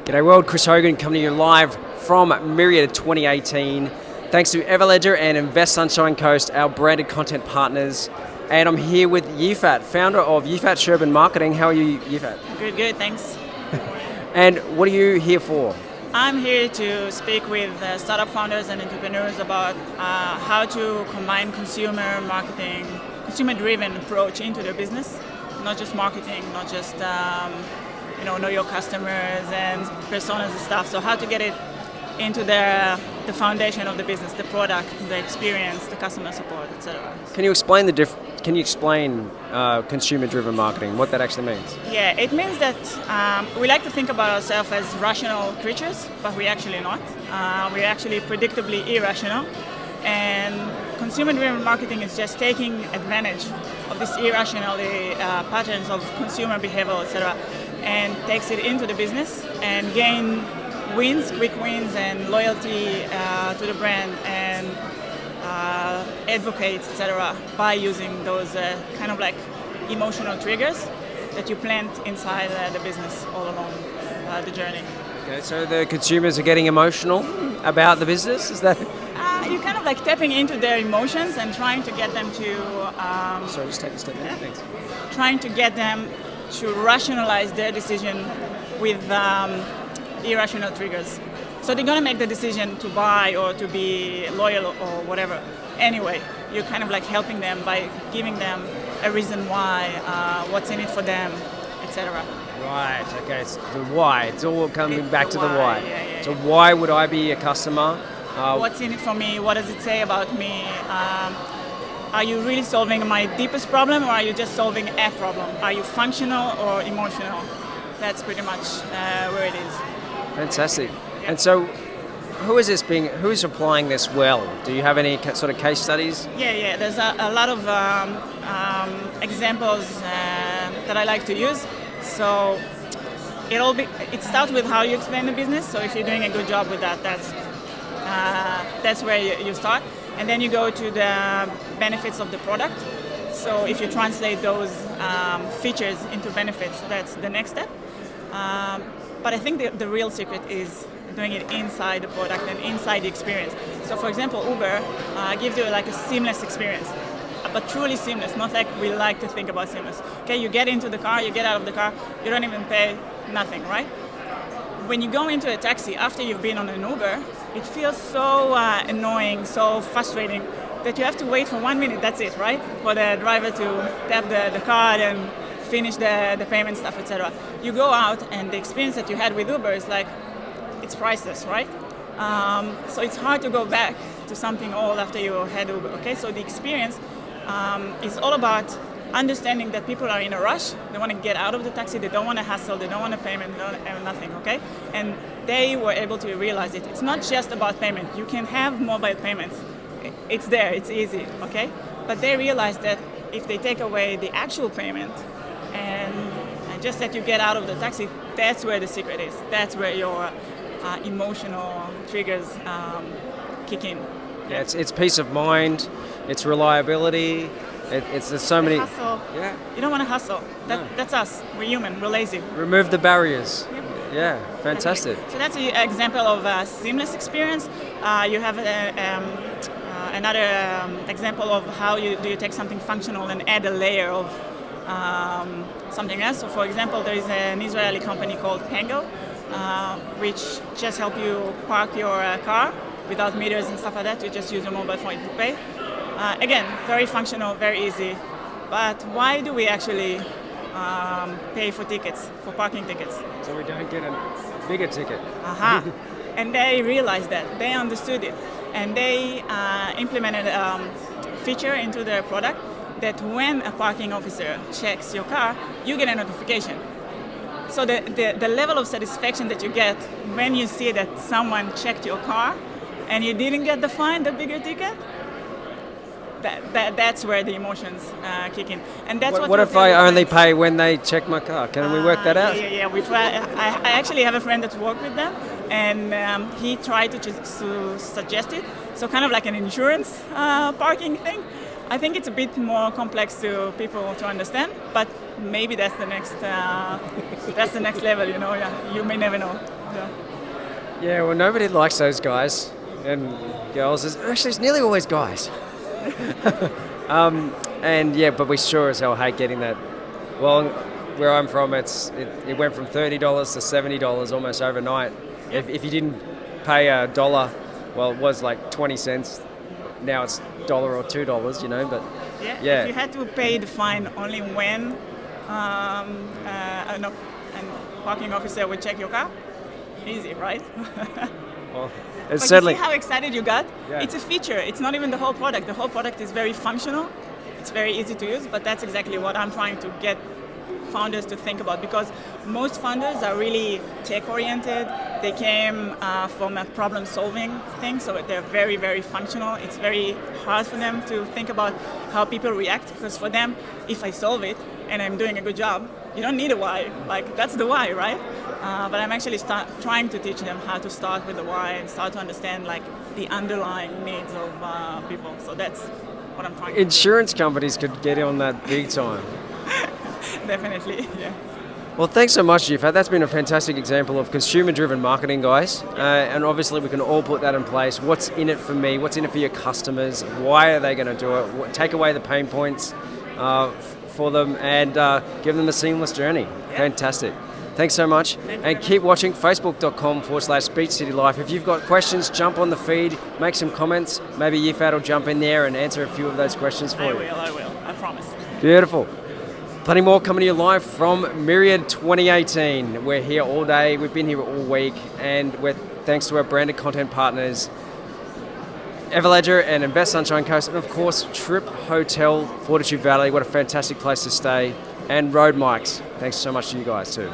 G'day world, Chris Hogan coming to you live from Myriad 2018. Thanks to Everledger and Invest Sunshine Coast, our branded content partners. And I'm here with Yifat, founder of Yifat Shirben Marketing. How are you, Yifat? Good, thanks. And what are you here for? I'm here to speak with startup founders and entrepreneurs about how to combine consumer marketing, consumer-driven approach into their business, not just marketing, not just know your customers and personas and stuff. So how to get it into the foundation of the business, the product, the experience, the customer support, etc. Can you explain consumer-driven marketing? What that actually means? Yeah, it means that we like to think about ourselves as rational creatures, but we're actually not. We're actually predictably irrational, and consumer-driven marketing is just taking advantage of this irrational patterns of consumer behavior, etc., and takes it into the business and gain wins, quick wins, and loyalty to the brand and advocates, etc., by using those kind of like emotional triggers that you plant inside the business all along the journey. Okay, so the consumers are getting emotional about the business, is that? You're kind of like tapping into their emotions and trying to get them to... Sorry, just take a step back, thanks. Trying to get them to rationalize their decision with irrational triggers. So they're going to make the decision to buy or to be loyal or whatever. Anyway, you're kind of like helping them by giving them a reason why, what's in it for them, etc. Right, okay, it's the why. It's all coming back to the why. Yeah. So why would I be a customer? What's in it for me? What does it say about me? Are you really solving my deepest problem, or are you just solving a problem? Are you functional or emotional? That's pretty much where it is. Fantastic. Yeah. And so, who's applying this well? Do you have any sort of case studies? Yeah. There's a lot of examples that I like to use. So it starts with how you explain the business. So if you're doing a good job with that, that's where you start. And then you go to the benefits of the product. So if you translate those features into benefits, that's the next step. But I think the real secret is doing it inside the product and inside the experience. So for example, Uber gives you like a seamless experience, but truly seamless, not like we like to think about seamless. Okay, you get into the car, you get out of the car, you don't even pay nothing, right? When you go into a taxi after you've been on an Uber, it feels so annoying, so frustrating that you have to wait for 1 minute, that's it, right? For the driver to tap the card and finish the payment stuff, etc. You go out and the experience that you had with Uber is like, it's priceless, right? So it's hard to go back to something old after you had Uber, okay? So the experience is all about understanding that people are in a rush, they want to get out of the taxi, they don't want to hassle, they don't want a payment, they don't have nothing, okay? And they were able to realize it. It's not just about payment. You can have mobile payments. It's there, it's easy, okay? But they realized that if they take away the actual payment and just that you get out of the taxi, that's where the secret is. That's where your emotional triggers kick in. Yeah, it's peace of mind, it's reliability. There's so many. Hustle. Yeah. You don't want to hustle. That's us. We're human. We're lazy. Remove the barriers. Yep. Yeah, fantastic. So that's an example of a seamless experience. You have another example of how you take something functional and add a layer of something else. So for example, there is an Israeli company called Pango, which just help you park your car without meters and stuff like that. You just use your mobile phone to pay. Again, very functional, very easy. But why do we actually pay for tickets, for parking tickets? So we don't get a bigger ticket. Aha. And they realized that. They understood it. And they implemented a feature into their product that when a parking officer checks your car, you get a notification. So the level of satisfaction that you get when you see that someone checked your car and you didn't get the fine, the bigger ticket, that's where the emotions kick in. And that's what if I only pay when they check my car? Can we work that out? Yeah. We try. I actually have a friend that worked with them, and he tried to suggest it. So kind of like an insurance parking thing. I think it's a bit more complex to people to understand, but maybe that's the next level. You know, yeah. You may never know. Yeah. Yeah, well, nobody likes those guys and girls. It's nearly always guys. And yeah, but we sure as hell hate getting that. Well, where I'm from, it went from $30 to $70 almost overnight. Yep. If you didn't pay $1, well, it was like 20 cents. Now it's $1 or $2, you know. But yeah. If you had to pay the fine only when an parking officer would check your car, easy, right? Well, But it's certainly. you see how excited you got? Yeah. It's a feature. It's not even the whole product. The whole product is very functional. It's very easy to use, but that's exactly what I'm trying to get founders to think about, because most founders are really tech-oriented. They came from a problem-solving thing, so they're very, very functional. It's very hard for them to think about how people react, because for them, if I solve it and I'm doing a good job, you don't need a why. Like, that's the why, right? But I'm actually trying to teach them how to start with the why and start to understand like the underlying needs of people. So that's what I'm trying to do. Insurance companies could get on that big time. Definitely, yeah. Well, thanks so much, Yifat. That's been a fantastic example of consumer-driven marketing, guys. And obviously, we can all put that in place. What's in it for me? What's in it for your customers? Why are they going to do it? Take away the pain points for them and give them a seamless journey. Yeah. Fantastic. Thanks so much. And keep watching facebook.com/Beach City Life. If you've got questions, jump on the feed, make some comments. Maybe Yifat will jump in there and answer a few of those questions for you. I will. I promise. Beautiful. Plenty more coming to you live from Myriad 2018. We're here all day. We've been here all week. And thanks to our branded content partners, Everledger and Invest Sunshine Coast. And of course, Trip Hotel, Fortitude Valley. What a fantastic place to stay. And Road Mics. Thanks so much to you guys too.